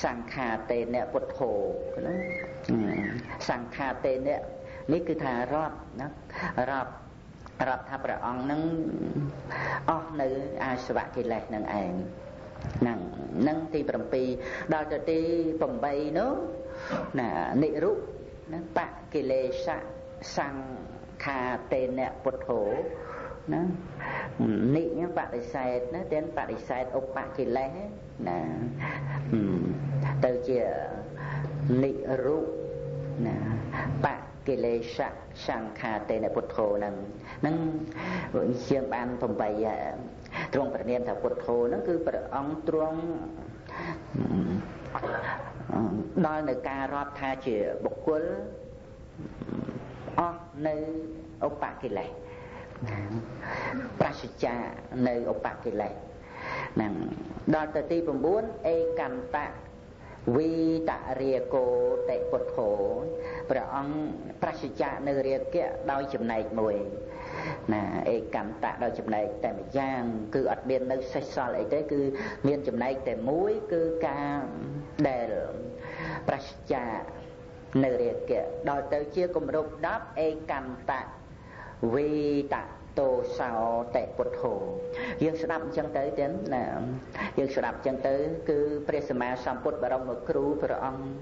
សង្ខាតេនៈពុទ្ធោណាសង្ខាតេនៈនេះគឺថារាប់ណារាប់ថាព្រះអង្គនឹងអស់នៅអាសវៈកិលេសនឹងឯងនឹងទី7ដល់ទៅទី8នោះណានិរុណាបកិលេសៈសង្ខាតេនៈពុទ្ធោណានិញបដិសេធណាទាំងបដិសេធឧបកិលេសណាទៅជានិរុណាបកិលេសៈសង្ខាតេនៈពុទ្ធោនឹងជាងបាន8ទ្រង់ប្រញាមថាពុទ្ធោហ្នឹងគឺព្រះអង្គទ្រង់ដល់នៅការរាប់ថាជាបុគ្គលអស់នៅឧបកិលេសប្រសិជ្ជានៅឧបកិលេសហ្នឹងដល់ទៅទី9អេកន្តៈវីតរាគោតិពុទ្ធោព្រះអង្គប្រសិជ្ជានៅរាគៈដោយចំណែកមួយណាអេកន្តៈដោយចំណែកតែម្យ៉ាងគឺអត់មាននៅសេសសល់អីទេគឺមានចំណែកតែមួយគឺការដែលប្រសិជ្ជានៅរាគៈដល់ទៅជាគម្រប់10អេកន្តៈវីតតោសោតិពុទ្ធោយើងស្ដាប់អញ្ចឹងទៅទៀតណាយើងស្ដាប់អញ្ចឹងទៅគឺព្រះសម្មាសម្ពុទ្ធបរមគ្រូព្រះអង្គ